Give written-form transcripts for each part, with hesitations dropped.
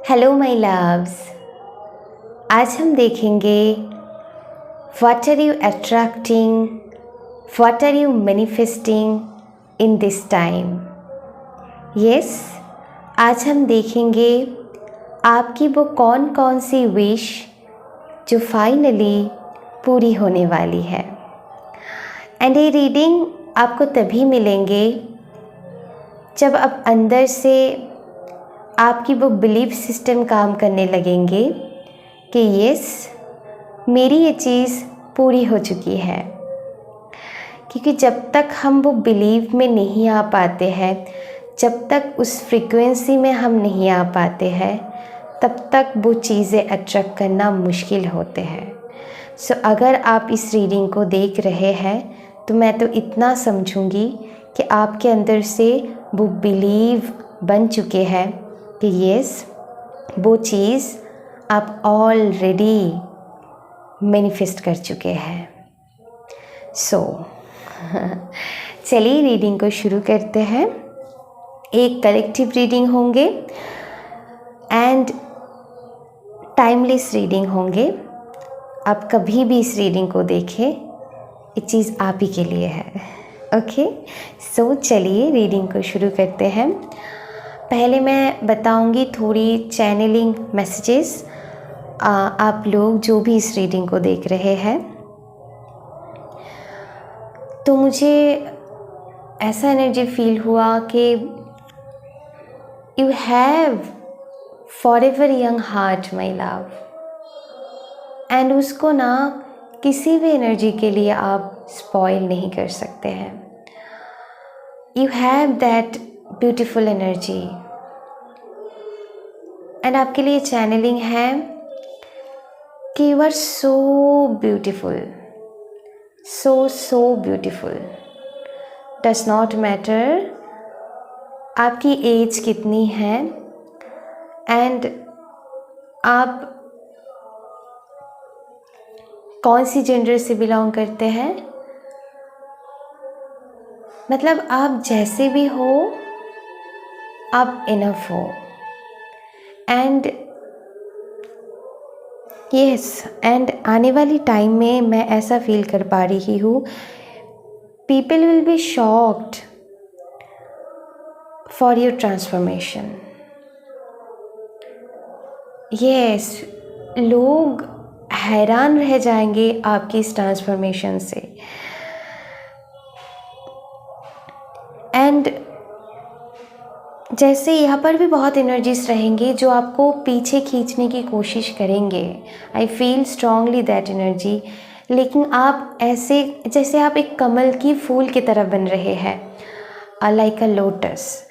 Hello my loves. आज हम देखेंगे what are you attracting, what are you manifesting in this time. Yes, आज हम देखेंगे आपकी वो कौन कौन सी विश जो फाइनली पूरी होने वाली है। एंड ये रीडिंग आपको तभी मिलेंगे जब आप अंदर से आपकी वो बिलीफ सिस्टम काम करने लगेंगे कि यस, मेरी ये चीज़ पूरी हो चुकी है। क्योंकि जब तक हम वो बिलीव में नहीं आ पाते हैं, जब तक उस फ्रीक्वेंसी में हम नहीं आ पाते हैं, तब तक वो चीज़ें अट्रैक्ट करना मुश्किल होते हैं। सो अगर आप इस रीडिंग को देख रहे हैं तो मैं तो इतना समझूंगी कि आपके अंदर से वो बिलीव बन चुके हैं कि यस, वो चीज़ आप ऑलरेडी मैनिफेस्ट कर चुके हैं। सो चलिए रीडिंग को शुरू करते हैं। एक कलेक्टिव रीडिंग होंगे एंड टाइमलेस रीडिंग होंगे। आप कभी भी इस रीडिंग को देखें, ये चीज़ आप ही के लिए है। ओके, सो चलिए रीडिंग को शुरू करते हैं। पहले मैं बताऊंगी थोड़ी चैनलिंग मैसेजेस। आप लोग जो भी इस रीडिंग को देख रहे हैं, तो मुझे ऐसा एनर्जी फील हुआ कि you have forever young heart my love, and उसको ना किसी भी एनर्जी के लिए आप स्पॉइल नहीं कर सकते हैं। You have that beautiful energy, and आपके लिए चैनलिंग है कि you are so beautiful, so beautiful. Does not matter आपकी एज कितनी है एंड आप कौन सी जेंडर से बिलोंग करते हैं। मतलब आप जैसे भी हो, आप इनफ हो। एंड यस, एंड आने वाली टाइम में मैं ऐसा फील कर पा रही हूँ, people will be shocked for your transformation. Yes, लोग हैरान रह जाएंगे आपकी इस ट्रांसफॉर्मेशन से। एंड जैसे यहाँ पर भी बहुत एनर्जीज रहेंगी जो आपको पीछे खींचने की कोशिश करेंगे। I feel strongly that energy. लेकिन आप ऐसे जैसे आप एक कमल की फूल की तरह बन रहे हैं, लाइक अ लोटस,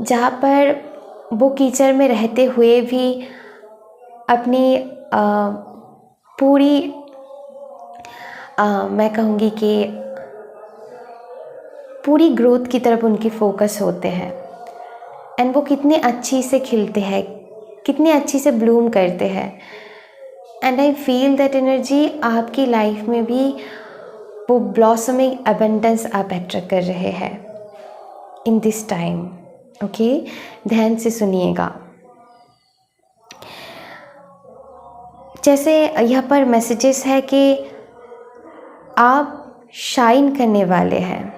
जहाँ पर वो कीचड़ में रहते हुए भी अपनी पूरी मैं कहूँगी कि पूरी ग्रोथ की तरफ उनकी फोकस होते हैं। एंड वो कितने अच्छी से खिलते हैं, कितनी अच्छी से ब्लूम करते हैं। And I feel that energy आपकी लाइफ में भी वो ब्लॉसमिंग अबंडेंस आप अट्रैक्ट कर रहे हैं इन दिस टाइम। ओके, ध्यान से सुनिएगा। जैसे यहाँ पर मैसेजेस है कि आप शाइन करने वाले हैं।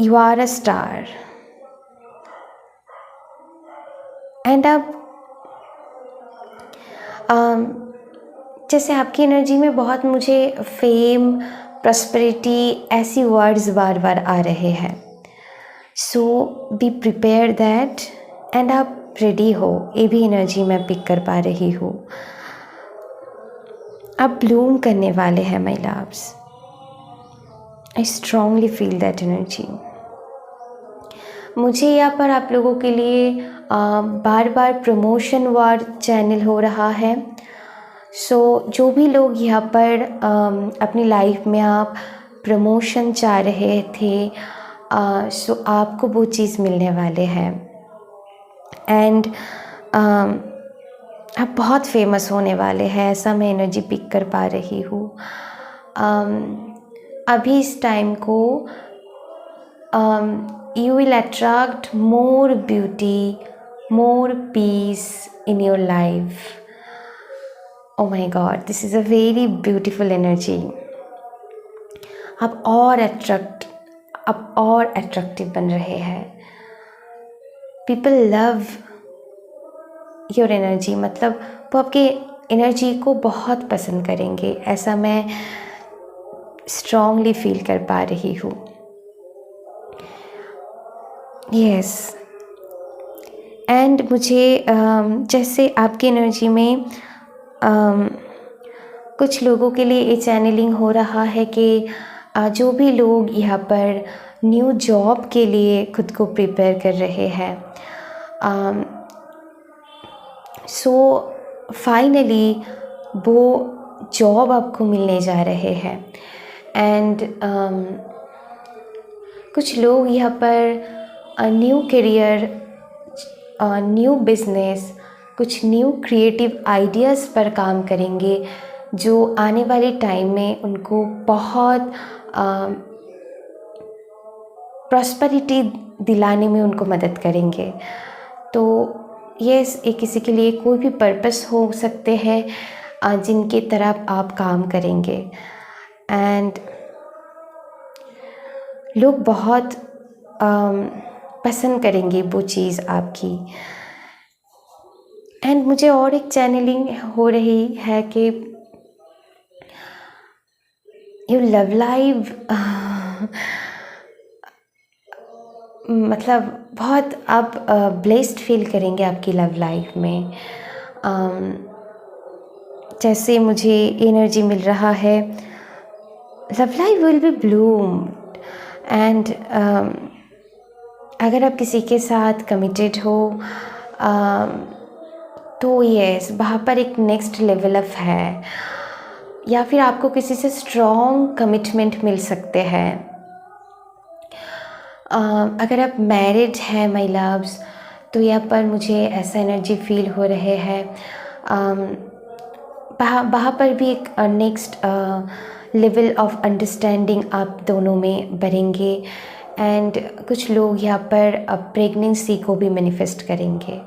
You are a star. And आप जैसे आपकी एनर्जी में बहुत मुझे फेम, प्रॉस्पेरिटी ऐसी वर्ड्स बार बार आ रहे हैं। So be prepare that, and आप रेडी हो। ये भी एनर्जी मैं पिक कर पा रही हूँ। आप ब्लूम करने वाले हैं my loves. I strongly feel that energy. मुझे यहाँ पर आप लोगों के लिए बार बार प्रमोशन वर्ड चैनल हो रहा है। सो जो भी लोग यहाँ पर अपनी लाइफ में आप प्रमोशन चाह रहे थे, सो आपको वो चीज़ मिलने वाले हैं। एंड आप बहुत फेमस होने वाले हैं, ऐसा मैं एनर्जी पिक कर पा रही हूँ। अभी इस टाइम को you will attract more beauty, more peace in your life. Oh my God, this is a very beautiful energy. आप और अट्रैक्टिव बन रहे हैं. पीपल लव योर एनर्जी, मतलब वो आपके एनर्जी को बहुत पसंद करेंगे, ऐसा मैं स्ट्रांगली फील कर पा रही हूँ. यस, एंड मुझे जैसे आपकी एनर्जी में कुछ लोगों के लिए ये चैनलिंग हो रहा है कि जो भी लोग यहाँ पर न्यू जॉब के लिए खुद को प्रिपेयर कर रहे हैं, सो फाइनली वो जॉब आपको मिलने जा रहे हैं. एंड कुछ लोग यहाँ पर न्यू करियर, न्यू बिजनेस, कुछ न्यू क्रिएटिव आइडियाज़ पर काम करेंगे जो आने वाले टाइम में उनको बहुत प्रॉस्पेरिटी दिलाने में उनको मदद करेंगे. तो ये किसी के लिए कोई भी पर्पस हो सकते हैं जिनके तरफ आप काम करेंगे. एंड लोग बहुत पसंद करेंगे वो चीज़ आपकी. एंड मुझे और एक चैनलिंग हो रही है कि यू लव लाइफ, मतलब बहुत आप ब्लेस्ड फील करेंगे आपकी लव लाइफ में. जैसे मुझे एनर्जी मिल रहा है, love life will be bloomed. And अगर आप किसी के साथ कमिटेड हो तो यस, वहाँ पर एक नेक्स्ट लेवल अप है, या फिर आपको किसी से स्ट्रॉन्ग कमिटमेंट मिल सकते हैं. अगर आप मैरिड हैं माय लव्स, तो यहाँ पर मुझे ऐसा एनर्जी फील हो रहे हैं. वहाँ पर भी एक नेक्स्ट लेवल ऑफ अंडरस्टैंडिंग आप दोनों में बढ़ेंगे. एंड कुछ लोग यहाँ पर प्रेगनेंसी को भी मैनिफेस्ट करेंगे.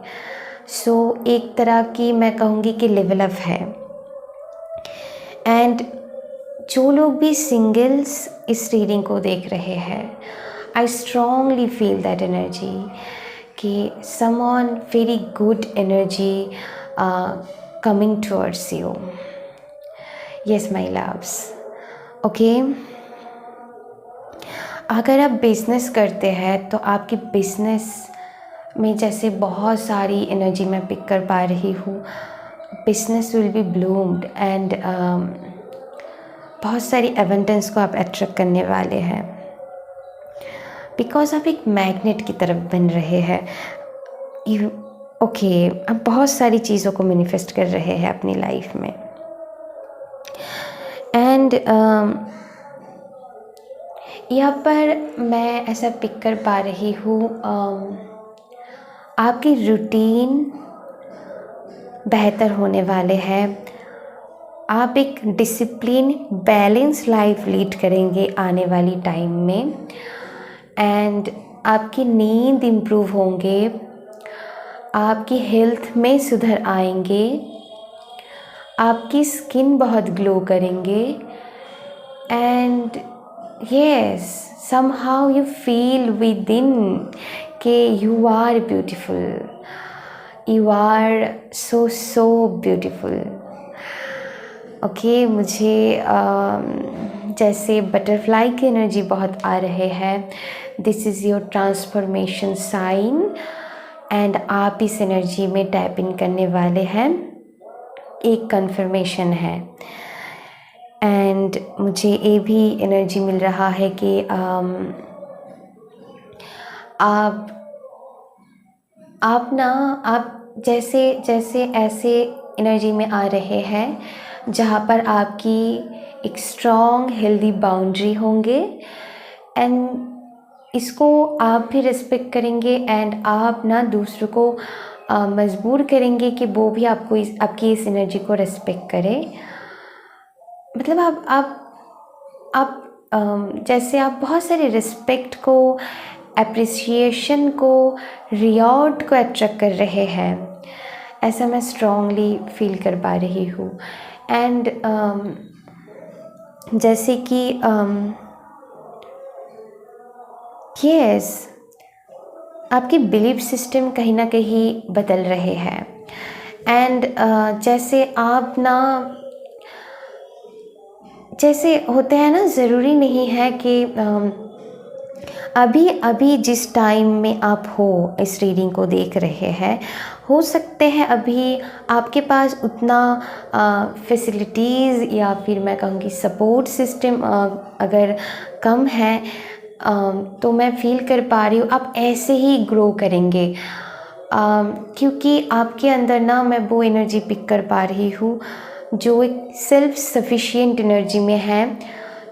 सो एक तरह की मैं कहूँगी कि लेवल अप है. एंड जो लोग भी सिंगल्स इस रीडिंग को देख रहे हैं, I strongly feel that energy कि someone very good energy coming towards you. Yes my loves. Okay, अगर आप बिज़नेस करते हैं तो आपकी बिज़नेस में जैसे बहुत सारी एनर्जी मैं पिक कर पा रही हूँ. Business will be bloomed and बहुत सारी एवेंटेंस को आप अट्रैक्ट करने वाले हैं, बिकॉज आप एक मैग्नेट की तरफ बन रहे हैं. ओके, आप बहुत सारी चीज़ों को मैनिफेस्ट कर रहे हैं अपनी लाइफ में. एंड यहाँ पर मैं ऐसा पिक कर पा रही हूँ, आपकी रूटीन बेहतर होने वाले हैं. आप एक डिसिप्लिन बैलेंस लाइफ लीड करेंगे आने वाली टाइम में. एंड आपकी नींद इम्प्रूव होंगे, आपकी हेल्थ में सुधार आएंगे, आपकी स्किन बहुत ग्लो करेंगे. And yes, somehow you feel within कि you are beautiful, you are so beautiful. Okay, मुझे जैसे बटरफ्लाई की एनर्जी बहुत आ रहे हैं. This is your transformation sign and आप इस एनर्जी में टैप इन करने वाले हैं. एक कन्फर्मेशन है. एंड मुझे ये भी एनर्जी मिल रहा है कि आप जैसे ऐसे एनर्जी में आ रहे हैं जहाँ पर आपकी एक स्ट्रॉन्ग हेल्दी बाउंड्री होंगे. एंड इसको आप भी रिस्पेक्ट करेंगे एंड आप ना दूसरों को मजबूर करेंगे कि वो भी आपकी इस एनर्जी को रिस्पेक्ट करें. मतलब आप जैसे आप बहुत सारे रिस्पेक्ट को एप्रिसिएशन को, रिवॉर्ड को अट्रैक्ट कर रहे हैं, ऐसा मैं स्ट्रांगली फील कर पा रही हूँ। एंड जैसे कि यस, आपकी बिलीफ सिस्टम कहीं ना कहीं बदल रहे हैं। एंड जैसे आप ना, जैसे होते हैं ना, ज़रूरी नहीं है कि अभी जिस टाइम में आप हो, इस रीडिंग को देख रहे हैं, हो सकते हैं अभी आपके पास उतना फैसिलिटीज़ या फिर मैं कहूँगी सपोर्ट सिस्टम अगर कम है, तो मैं फील कर पा रही हूँ आप ऐसे ही ग्रो करेंगे, क्योंकि आपके अंदर ना मैं वो एनर्जी पिक कर पा रही हूँ जो एक सेल्फ सफिशिएंट एनर्जी में है,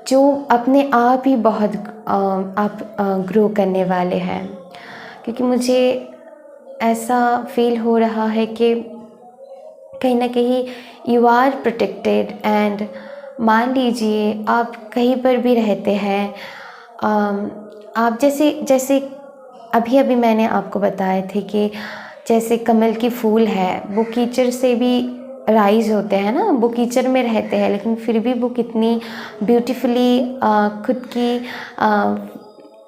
जो अपने आप ही बहुत आप ग्रो करने वाले हैं। क्योंकि मुझे ऐसा फील हो रहा है कि कहीं ना कहीं यू आर प्रोटेक्टेड। एंड मान लीजिए आप कहीं पर भी रहते हैं, आप जैसे अभी मैंने आपको बताए थे कि जैसे कमल की फूल है, वो कीचड़ से भी राइज होते हैं ना, वो कीचड़ में रहते हैं लेकिन फिर भी वो कितनी ब्यूटीफुली खुद की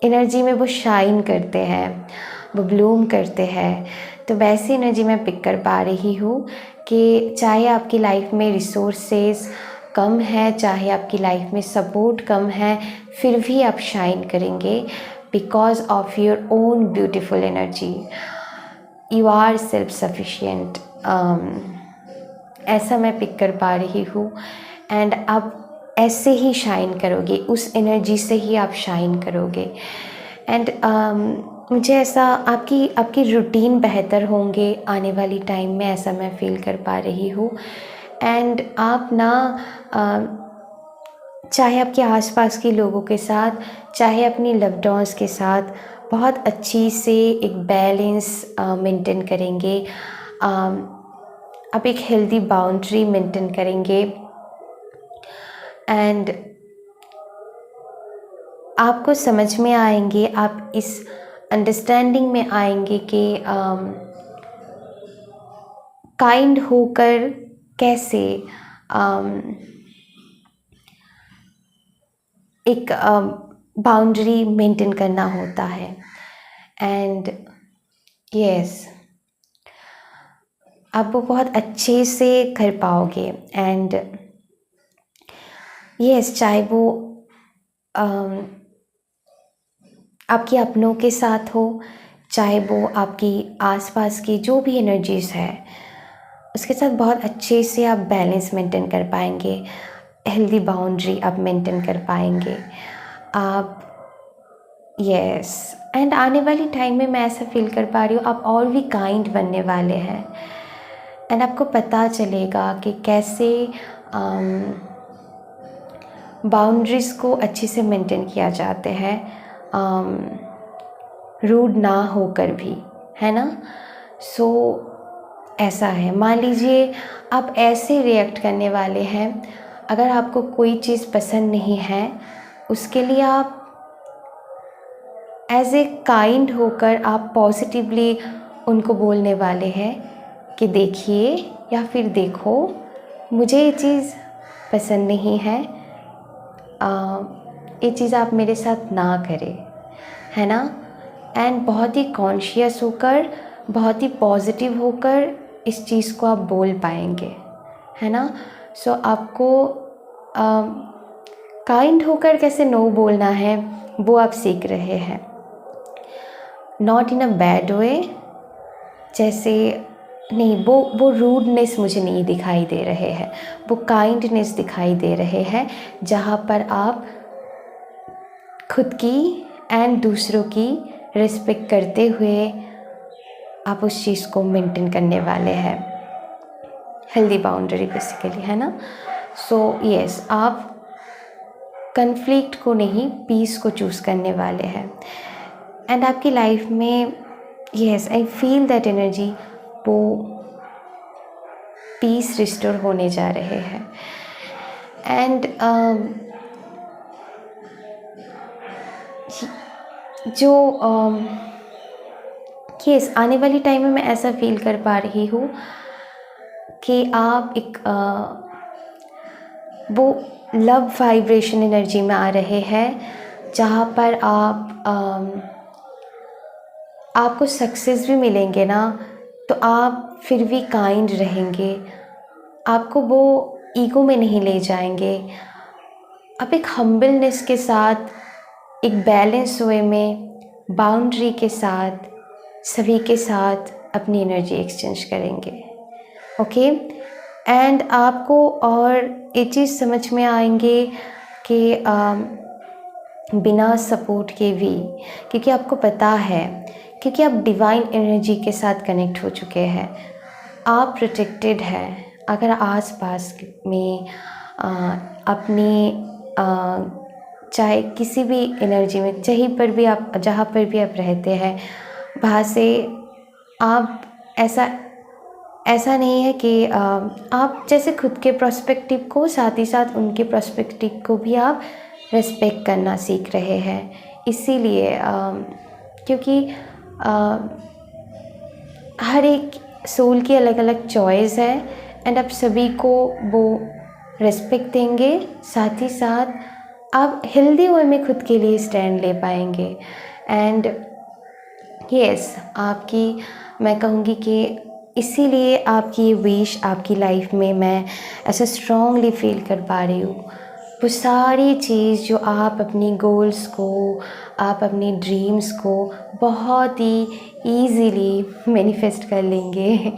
एनर्जी में वो शाइन करते हैं, वो ब्लूम करते हैं। तो वैसी एनर्जी मैं पिक कर पा रही हूँ कि चाहे आपकी लाइफ में रिसोर्सेस कम है, चाहे आपकी लाइफ में सपोर्ट कम है, फिर भी आप शाइन करेंगे because of your own beautiful energy. You are self sufficient, ऐसा मैं पिक कर पा रही हूँ। एंड आप ऐसे ही शाइन करोगे, उस एनर्जी से ही आप शाइन करोगे। एंड मुझे ऐसा आपकी रूटीन बेहतर होंगे आने वाली टाइम में, ऐसा मैं फील कर पा रही हूँ। एंड आप ना चाहे आपके आसपास के लोगों के साथ, चाहे अपनी लव्ड वंस के साथ बहुत अच्छी से एक बैलेंस मेंटेन करेंगे, आप एक हेल्दी बाउंड्री मेंटेन करेंगे। एंड आपको समझ में आएंगे, आप इस अंडरस्टैंडिंग में आएंगे कि काइंड होकर कैसे एक बाउंड्री मेंटेन करना होता है। एंड यस, आप वो बहुत अच्छे से कर पाओगे। एंड यस, चाहे वो आपके अपनों के साथ हो, चाहे वो आपकी आसपास की जो भी एनर्जीज़ है उसके साथ बहुत अच्छे से आप बैलेंस मेंटेन कर पाएंगे, हेल्दी बाउंड्री आप मेंटेन कर पाएंगे आप। यस, एंड आने वाली टाइम में मैं ऐसा फील कर पा रही हूँ आप और भी काइंड बनने वाले हैं। एंड आपको पता चलेगा कि कैसे बाउंड्रीज़ को अच्छे से मेंटेन किया जाते हैं, रूड ना होकर भी, है ना। सो ऐसा है, मान लीजिए आप ऐसे रिएक्ट करने वाले हैं, अगर आपको कोई चीज़ पसंद नहीं है उसके लिए आप एज ए काइंड होकर आप पॉजिटिवली उनको बोलने वाले हैं कि देखिए या फिर देखो, मुझे ये चीज़ पसंद नहीं है, ये चीज़ आप मेरे साथ ना करें, है ना। एंड बहुत ही कॉन्शियस होकर, बहुत ही पॉजिटिव होकर इस चीज़ को आप बोल पाएंगे, है ना। सो आपको काइंड होकर कैसे नो बोलना है वो आप सीख रहे हैं, not in a bad way. जैसे नहीं, वो रूडनेस मुझे नहीं दिखाई दे रहे हैं, वो काइंडनेस दिखाई दे रहे हैं, जहाँ पर आप खुद की एंड दूसरों की रिस्पेक्ट करते हुए आप उस चीज़ को मेंटेन करने वाले हैं, हेल्दी बाउंड्री बेसिकली, है ना। सो यस, आप कन्फ्लिक्ट को नहीं, पीस को चूज़ करने वाले हैं। एंड आपकी लाइफ में yes, I feel that energy, वो पीस रिस्टोर होने जा रहे हैं। एंड जो यस, आने वाली टाइम में मैं ऐसा फील कर पा रही हूँ कि आप एक वो लव वाइब्रेशन एनर्जी में आ रहे हैं, जहाँ पर आपको सक्सेस भी मिलेंगे ना, तो आप फिर भी काइंड रहेंगे, आपको वो ईगो में नहीं ले जाएंगे। आप एक हम्बलनेस के साथ, एक बैलेंस वे में, बाउंड्री के साथ, सभी के साथ अपनी एनर्जी एक्सचेंज करेंगे। ओके, एंड आपको और ये चीज़ समझ में आएंगे कि बिना सपोर्ट के भी, क्योंकि आपको पता है, क्योंकि आप डिवाइन एनर्जी के साथ कनेक्ट हो चुके हैं, आप प्रोटेक्टेड हैं। अगर आसपास में अपनी चाहे किसी भी एनर्जी में, जहाँ पर भी आप रहते हैं, वहाँ से आप ऐसा नहीं है कि आप जैसे खुद के पर्सपेक्टिव को, साथ ही साथ उनके पर्सपेक्टिव को भी आप रिस्पेक्ट करना सीख रहे हैं। इसीलिए क्योंकि हर एक सोल की अलग अलग चॉइस है, एंड आप सभी को वो रिस्पेक्ट देंगे, साथ ही साथ आप हेल्दी वे में खुद के लिए स्टैंड ले पाएंगे। एंड यस, मैं कहूँगी कि इसीलिए आपकी ये विश आपकी लाइफ में मैं ऐसा स्ट्रॉन्गली फील कर पा रही हूँ। वो सारी चीज़ जो आप अपनी गोल्स को, आप अपनी ड्रीम्स को बहुत ही ईजीली मैनिफेस्ट कर लेंगे।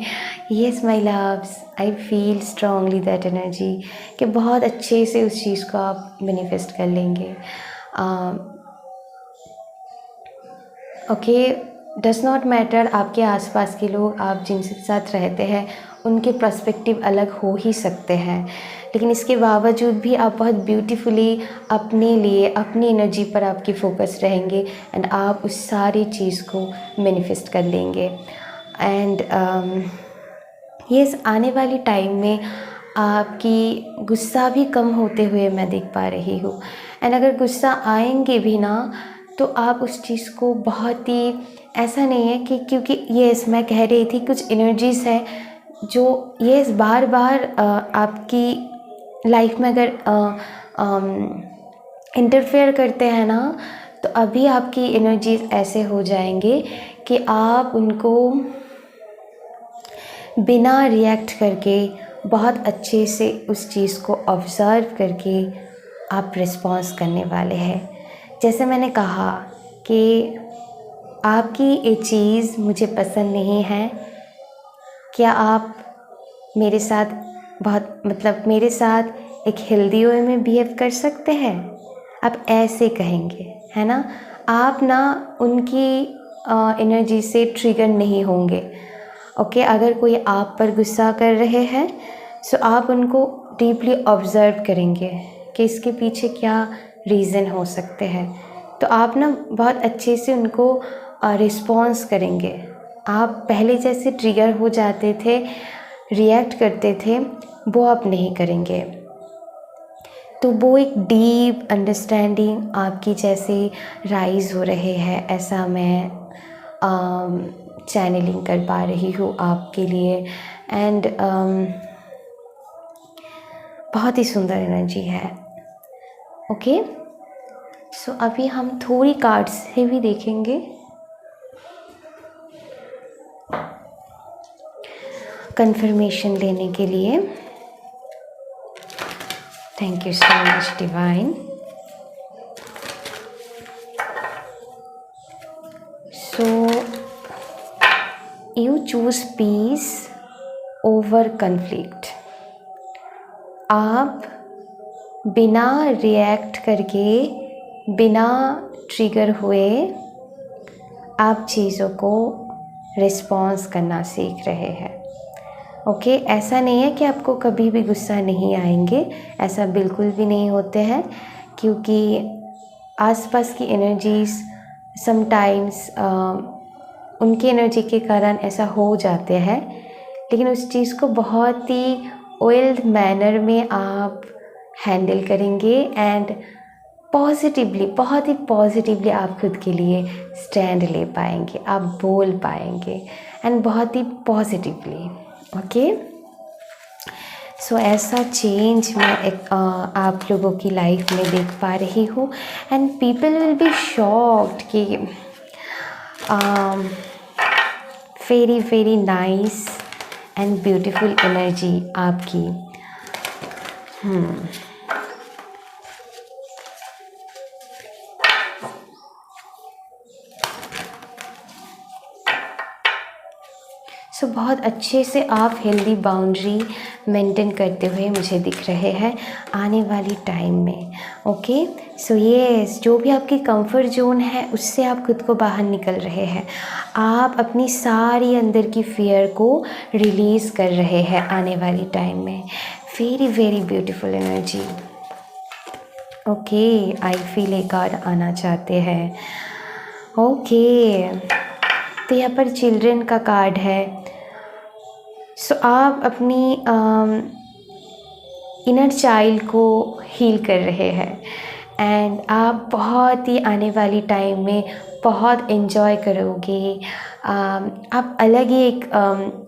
Yes my loves, I feel strongly that energy कि बहुत अच्छे से उस चीज़ को आप मैनिफेस्ट कर लेंगे। ओके, डज़ नॉट मैटर आपके आसपास के लोग, आप जिनके साथ रहते हैं, उनके पर्सपेक्टिव अलग हो ही सकते हैं, लेकिन इसके बावजूद भी आप बहुत ब्यूटीफुली अपने लिए, अपनी एनर्जी पर आपकी फोकस रहेंगे, एंड आप उस सारी चीज़ को मैनिफेस्ट कर लेंगे। एंड यस, आने वाली टाइम में आपकी गुस्सा भी कम होते हुए मैं देख पा रही हूँ। एंड अगर गुस्सा आएंगे भी ना, तो आप उस चीज़ को बहुत ही, ऐसा नहीं है कि, क्योंकि यस, मैं कह रही थी कुछ एनर्जीज़ है जो यस बार बार आपकी लाइफ में अगर इंटरफेयर करते हैं ना, तो अभी आपकी एनर्जीज ऐसे हो जाएंगे कि आप उनको बिना रिएक्ट करके, बहुत अच्छे से उस चीज़ को ऑब्ज़र्व करके आप रिस्पॉन्स करने वाले हैं। जैसे मैंने कहा कि आपकी ये चीज़ मुझे पसंद नहीं है, क्या आप मेरे साथ मेरे साथ एक हेल्दी वे में बिहेव कर सकते हैं? आप ऐसे कहेंगे, है ना? आप ना उनकी एनर्जी से ट्रिगर नहीं होंगे। ओके, अगर कोई आप पर गुस्सा कर रहे हैं, सो आप उनको डीपली ऑब्ज़र्व करेंगे कि इसके पीछे क्या रीज़न हो सकते हैं, तो आप ना बहुत अच्छे से उनको रिस्पॉन्स करेंगे। आप पहले जैसे ट्रिगर हो जाते थे, रिएक्ट करते थे, वो आप नहीं करेंगे। तो वो एक डीप अंडरस्टैंडिंग आपकी जैसे राइज़ हो रहे हैं, ऐसा मैं चैनलिंग कर पा रही हूँ आपके लिए। एंड बहुत ही सुंदर एनर्जी है। ओके, सो अभी हम थोड़ी कार्ड्स से भी देखेंगे। कंफर्मेशन लेने के लिए। Thank you so much divine. So you choose peace over conflict. आप बिना रिएक्ट करके, बिना ट्रिगर हुए आप चीज़ों को रिस्पॉन्स करना सीख रहे हैं। ओके, ऐसा नहीं है कि आपको कभी भी गुस्सा नहीं आएंगे, ऐसा बिल्कुल भी नहीं होते हैं, क्योंकि आसपास की एनर्जीज़ समटाइम्स उनकी एनर्जी के कारण ऐसा हो जाते हैं, लेकिन उस चीज़ को बहुत ही ऑयल्ड मैनर में आप हैंडल करेंगे, एंड पॉजिटिवली, बहुत ही पॉजिटिवली आप खुद के लिए स्टैंड ले पाएंगे, आप बोल पाएंगे एंड बहुत ही पॉजिटिवली। ओके, सो ऐसा चेंज मैं आप लोगों की लाइफ में देख पा रही हूँ and people will be shocked कि very very nice and beautiful energy आपकी। सो बहुत अच्छे से आप हेल्दी बाउंड्री मेंटेन करते हुए मुझे दिख रहे हैं आने वाली टाइम में। ओके, सो यस, जो भी आपकी कंफर्ट जोन है उससे आप खुद को बाहर निकल रहे हैं। आप अपनी सारी अंदर की फियर को रिलीज़ कर रहे हैं आने वाली टाइम में। Very very beautiful energy. Okay, I feel एक और आना चाहते हैं। ओके, तो यहाँ पर चिल्ड्रन का कार्ड है। सो आप अपनी इनर चाइल्ड को हील कर रहे हैं एंड आप बहुत ही आने वाली टाइम में बहुत एंजॉय करोगे। आप अलग ही एक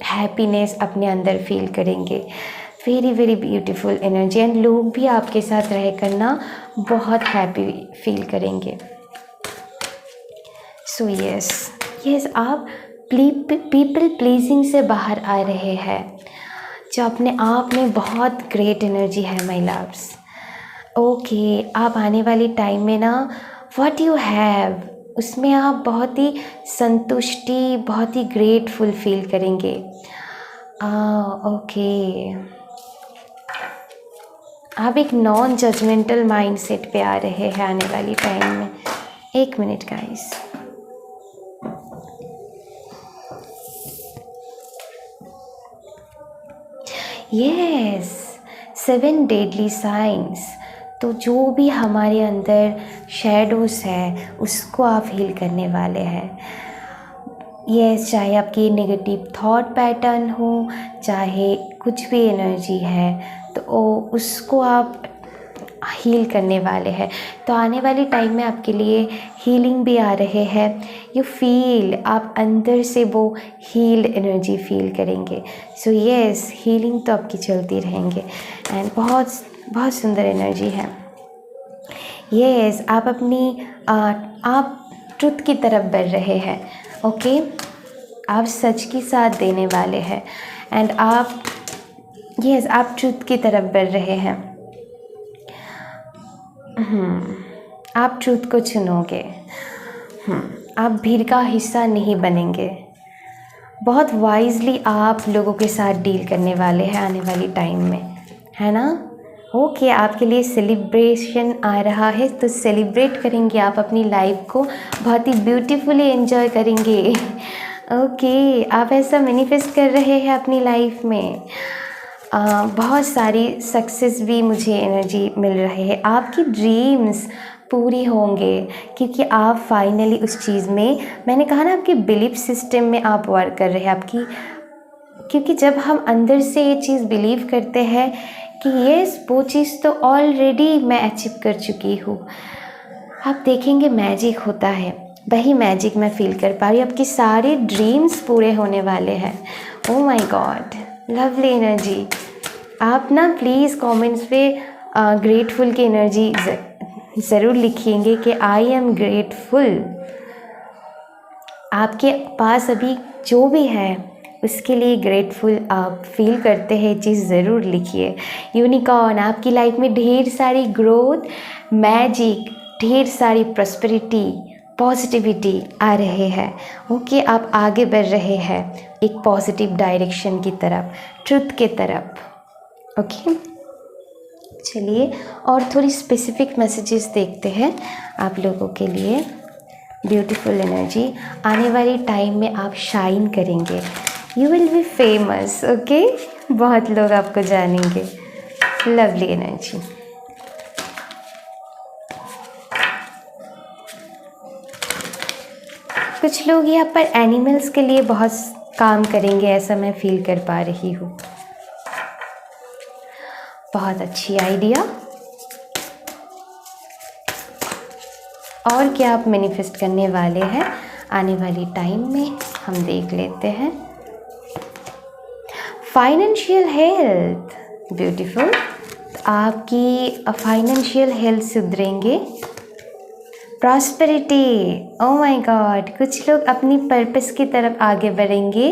हैप्पीनेस अपने अंदर फील करेंगे। Very very beautiful energy and लोग भी आपके साथ रह कर ना बहुत हैप्पी फील करेंगे। सो यस, आप पीपल प्लीजिंग से बाहर आ रहे हैं, जो अपने आप में बहुत ग्रेट एनर्जी है माय लव्स। ओके, आप आने वाली टाइम में ना व्हाट यू हैव उसमें आप बहुत ही संतुष्टि, बहुत ही ग्रेटफुल फील करेंगे। ओके, आप एक नॉन जजमेंटल माइंडसेट पे आ रहे हैं आने वाली टाइम में। एक minute guys. Yes, 7 deadly science. तो जो भी हमारे अंदर शैडोज है उसको आप हील करने वाले हैं। यस, चाहे आपकी नेगेटिव थॉट पैटर्न हो, चाहे कुछ भी एनर्जी है, तो उसको आप हील करने वाले हैं। तो आने वाली टाइम में आपके लिए हीलिंग भी आ रहे हैं। यू फील, आप अंदर से वो हील्ड एनर्जी फील करेंगे। सो यस, हीलिंग तो आपकी चलती रहेंगे एंड बहुत बहुत सुंदर एनर्जी है। यस, आप अपनी आप ट्रुथ की तरफ बढ़ रहे हैं। ओके, आप सच की साथ देने वाले हैं एंड आप आप ट्रुथ की तरफ बढ़ रहे हैं। आप ट्रुथ को चुनोगे। आप भीड़ का हिस्सा नहीं बनेंगे। बहुत वाइजली आप लोगों के साथ डील करने वाले हैं आने वाली टाइम में, है ना। ओके, आपके लिए सेलिब्रेशन आ रहा है, तो सेलिब्रेट करेंगे आप अपनी लाइफ को, बहुत ही ब्यूटीफुली एंजॉय करेंगे। ओके, आप ऐसा मैनिफेस्ट कर रहे हैं अपनी लाइफ में। बहुत सारी सक्सेस भी मुझे एनर्जी मिल रही है। आपकी ड्रीम्स पूरी होंगे क्योंकि आप फाइनली उस चीज़ में, मैंने कहा ना, आपके बिलीफ सिस्टम में आप वर्क कर रहे हैं आपकी, क्योंकि जब हम अंदर से ये चीज़ बिलीव करते हैं कि यस, वो चीज़ तो ऑलरेडी मैं अचीव कर चुकी हूँ, आप देखेंगे मैजिक होता है। वही मैजिक मैं फील कर पा रही हूँ। आपकी सारे ड्रीम्स पूरे होने वाले हैं। ओह माय गॉड, लवली एनर्जी। आप ना प्लीज़ कमेंट्स पे ग्रेटफुल की एनर्जी ज़रूर लिखिएंगे कि आई एम ग्रेटफुल। आपके पास अभी जो भी है उसके लिए ग्रेटफुल आप फील करते हैं, चीज़ ज़रूर लिखिए। यूनिकॉर्न, आपकी लाइफ में ढेर सारी ग्रोथ, मैजिक, ढेर सारी प्रॉस्पेरिटी, पॉजिटिविटी आ रहे हैं। ओके, आप आगे बढ़ रहे हैं एक पॉजिटिव डायरेक्शन की तरफ, ट्रुथ की तरफ। ओके, चलिए और थोड़ी स्पेसिफिक मैसेजेस देखते हैं आप लोगों के लिए। ब्यूटीफुल एनर्जी, आने वाली टाइम में आप शाइन करेंगे। You will be famous. Okay, बहुत लोग आपको जानेंगे। Lovely energy. कुछ लोग यहाँ पर एनिमल्स के लिए बहुत काम करेंगे, ऐसा मैं फील कर पा रही हूँ। बहुत अच्छी आइडिया। और क्या आप मैनिफेस्ट करने वाले हैं आने वाली टाइम में, हम देख लेते हैं। Financial health, beautiful. आपकी फाइनेंशियल हेल्थ सुधरेंगे। प्रॉस्पेरिटी, ओह माय गॉड, कुछ लोग अपनी पर्पस की तरफ आगे बढ़ेंगे।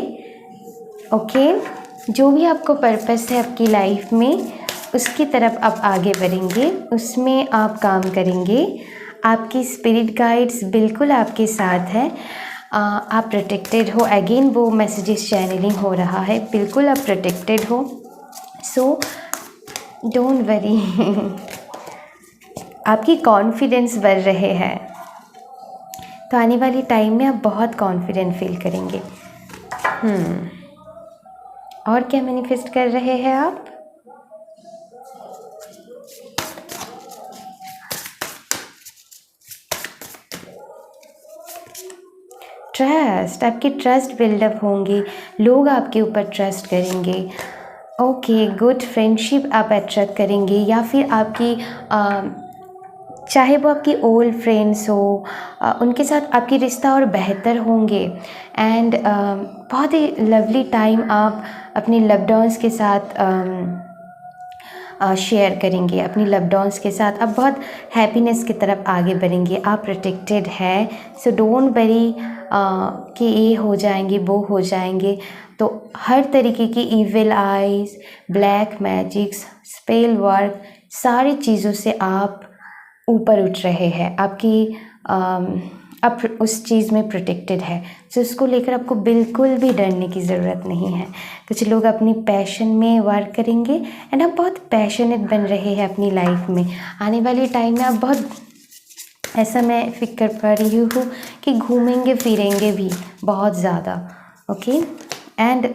ओके, जो भी आपको पर्पस है आपकी लाइफ में उसकी तरफ आप आगे बढ़ेंगे, उसमें आप काम करेंगे। आपकी स्पिरिट गाइड्स बिल्कुल आपके साथ है। आप प्रोटेक्टेड हो। अगेन वो मैसेजेस चैनलिंग हो रहा है, बिल्कुल आप प्रोटेक्टेड हो। So don't worry. आपकी कॉन्फिडेंस बढ़ रहे हैं, तो आने वाली टाइम में आप बहुत कॉन्फिडेंट फील करेंगे। और क्या मैनिफेस्ट कर रहे हैं आप? ट्रस्ट, आपकी ट्रस्ट बिल्डअप होंगी, लोग आपके ऊपर ट्रस्ट करेंगे। ओके, गुड फ्रेंडशिप आप अट्रैक्ट करेंगे, या फिर आपकी चाहे वो आपकी ओल्ड फ्रेंड्स हो, उनके साथ आपकी रिश्ता और बेहतर होंगे। एंड बहुत ही लवली टाइम आप अपने लव्ड वंस के साथ शेयर करेंगे। अपनी लव्ड वंस के साथ आप बहुत हैप्पीनेस की तरफ आगे बढ़ेंगे। आप प्रोटेक्टेड है, सो डोंट वरी कि ये हो जाएंगे वो हो जाएंगे। तो हर तरीके की evil eyes, black magics, spell work, सारी चीज़ों से आप ऊपर उठ रहे हैं। आपकी आप उस चीज़ में प्रोटेक्टेड है, तो उसको लेकर आपको बिल्कुल भी डरने की ज़रूरत नहीं है। कुछ लोग अपनी पैशन में वर्क करेंगे एंड आप बहुत पैशनेट बन रहे हैं अपनी लाइफ में। आने वाले टाइम में आप बहुत, ऐसा मैं फिक्र कर पा रही हूँ कि घूमेंगे फिरेंगे भी बहुत ज़्यादा। ओके, एंड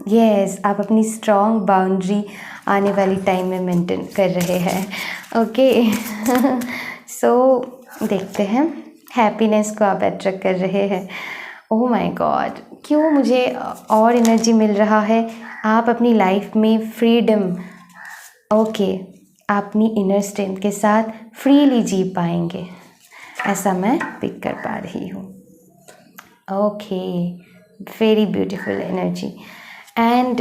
यस, आप अपनी स्ट्रॉन्ग बाउंड्री आने वाली टाइम में मेंटेन कर रहे हैं। ओके, सो देखते हैं, हैप्पीनेस को आप अट्रैक्ट कर रहे हैं। ओह माय गॉड, क्यों मुझे और एनर्जी मिल रहा है। आप अपनी लाइफ में फ्रीडम, ओके, अपनी इनर स्ट्रेंथ के साथ फ्रीली जी पाएंगे, ऐसा मैं पिक कर पा रही हूँ। Okay, very beautiful energy. And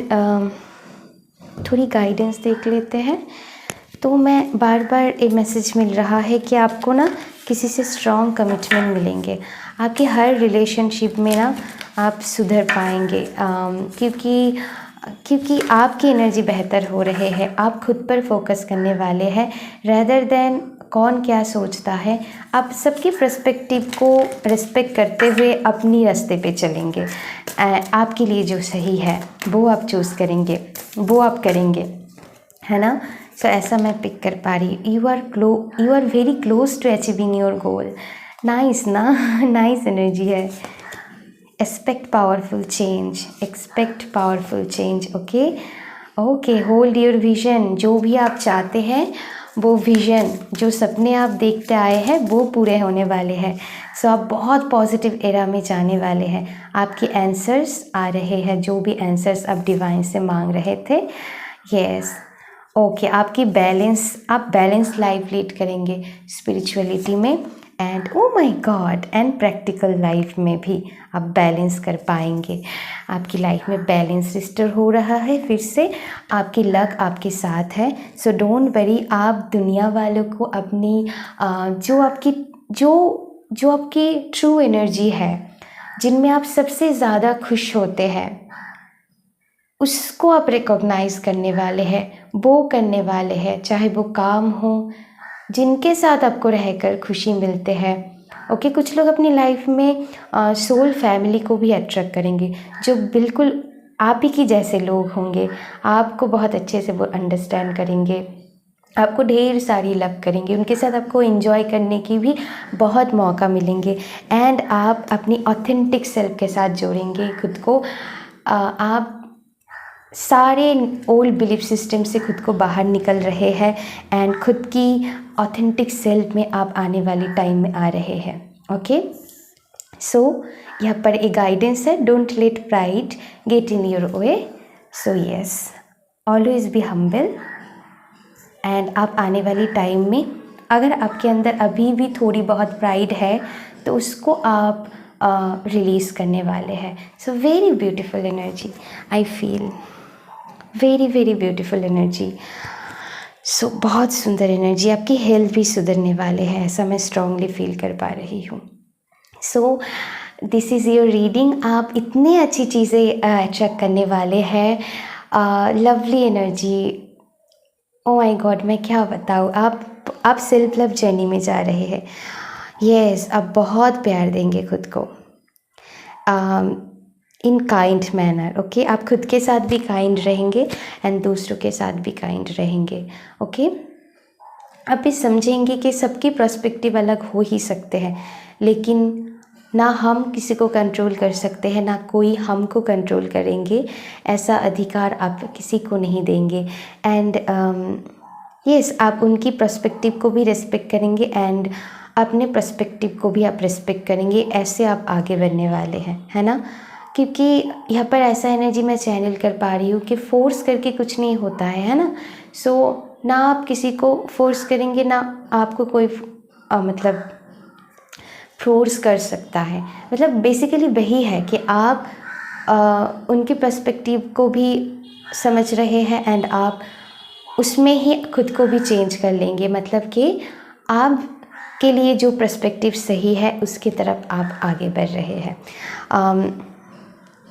थोड़ी गाइडेंस देख लेते हैं। तो मैं बार बार एक मैसेज मिल रहा है कि आपको ना किसी से स्ट्रॉन्ग कमिटमेंट मिलेंगे। आपके हर रिलेशनशिप में ना आप सुधर पाएंगे, क्योंकि आपकी एनर्जी बेहतर हो रहे हैं। आप खुद पर फोकस करने वाले हैं रेदर देन कौन क्या सोचता है। आप सबके पर्सपेक्टिव को रिस्पेक्ट करते हुए अपनी रास्ते पे चलेंगे। आपके लिए जो सही है वो आप चूज़ करेंगे, वो आप करेंगे, है ना। सो ऐसा मैं पिक कर पा रही हूँ। You are very close to achieving your goal. Nice ना, नाइस एनर्जी है। Expect powerful change. Okay, hold your vision. जो भी आप चाहते हैं वो विजन, जो सपने आप देखते आए हैं वो पूरे होने वाले हैं। सो आप बहुत पॉजिटिव एरा में जाने वाले हैं। आपके आंसर्स आ रहे हैं, जो भी आंसर्स आप डिवाइन से मांग रहे थे। यस, ओके, आप बैलेंस लाइफ लीड करेंगे स्पिरिचुअलिटी में and oh my God and practical life में भी आप बैलेंस कर पाएंगे। आपकी लाइफ में बैलेंस रिस्टोर हो रहा है फिर से। आपकी लक आपके साथ है। So don't worry. आप दुनिया वालों को अपनी जो आपकी ट्रू एनर्जी है, जिनमें आप सबसे ज़्यादा खुश होते हैं, उसको आप रिकॉग्नाइज करने वाले हैं, वो करने वाले हैं। चाहे वो काम हो, जिनके साथ आपको रहकर खुशी मिलते हैं। ओके, कुछ लोग अपनी लाइफ में सोल फैमिली को भी अट्रैक्ट करेंगे, जो बिल्कुल आप ही की जैसे लोग होंगे। आपको बहुत अच्छे से वो अंडरस्टैंड करेंगे, आपको ढेर सारी लव करेंगे, उनके साथ आपको एंजॉय करने की भी बहुत मौका मिलेंगे। एंड आप अपनी ऑथेंटिक सेल्फ के साथ जोड़ेंगे खुद को। आप सारे ओल्ड बिलीफ सिस्टम से खुद को बाहर निकल रहे हैं एंड खुद की ऑथेंटिक सेल्फ में आप आने वाली टाइम में आ रहे हैं। ओके, सो यहाँ पर एक गाइडेंस है, don't let pride get in your way. So yes, always be humble. And आप आने वाली टाइम में अगर आपके अंदर अभी भी थोड़ी बहुत प्राइड है तो उसको आप रिलीज़ करने वाले हैं। So very beautiful energy, I feel very very beautiful energy. So बहुत सुंदर एनर्जी। आपकी हेल्थ भी सुधरने वाले हैं, ऐसा मैं स्ट्रांगली फील कर पा रही हूँ। So this is your reading. आप इतनी अच्छी चीज़ें अट्रैक्ट करने वाले हैं, lovely energy. Oh my God, मैं क्या बताऊँ, आप सेल्फ लव जर्नी में जा रहे हैं। यस, आप बहुत प्यार देंगे खुद को इन काइंड मैनर। ओके, आप खुद के साथ भी काइंड रहेंगे एंड दूसरों के साथ भी काइंड रहेंगे। ओके, आप भी समझेंगे कि सबकी पर्सपेक्टिव अलग हो ही सकते हैं, लेकिन ना हम किसी को कंट्रोल कर सकते हैं, ना कोई हमको कंट्रोल करेंगे। ऐसा अधिकार आप किसी को नहीं देंगे। एंड यस, आप उनकी पर्सपेक्टिव को भी रिस्पेक्ट करेंगे एंड अपने पर्सपेक्टिव को भी आप रिस्पेक्ट करेंगे। ऐसे आप आगे बढ़ने वाले हैं, है ना। क्योंकि यहाँ पर ऐसा एनर्जी मैं चैनल कर पा रही हूँ कि फोर्स करके कुछ नहीं होता है ना। सो ना आप किसी को फोर्स करेंगे, ना आपको कोई मतलब फोर्स कर सकता है। मतलब बेसिकली वही है कि आप उनके पर्सपेक्टिव को भी समझ रहे हैं एंड आप उसमें ही खुद को भी चेंज कर लेंगे। मतलब कि आप के लिए जो पर्सपेक्टिव सही है उसकी तरफ आप आगे बढ़ रहे हैं,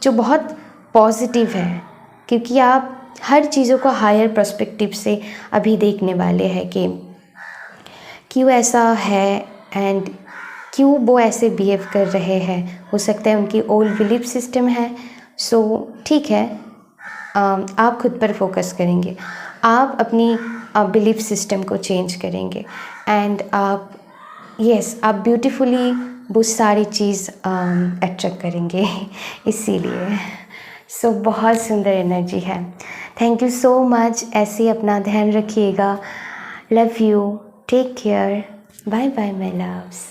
जो बहुत पॉजिटिव है। क्योंकि आप हर चीज़ों को हायर पर्सपेक्टिव से अभी देखने वाले हैं कि क्यों ऐसा है एंड क्यों वो ऐसे बिहेव कर रहे हैं। हो सकता है उनकी ओल्ड बिलीफ सिस्टम है। सो ठीक है, आप खुद पर फोकस करेंगे, आप अपनी बिलीफ सिस्टम को चेंज करेंगे एंड आप आप ब्यूटीफुली वो सारी चीज़ अट्रैक्ट करेंगे इसीलिए। सो बहुत सुंदर एनर्जी है। Thank you so much. ऐसे ही अपना ध्यान रखिएगा। Love you, take care, bye bye my loves.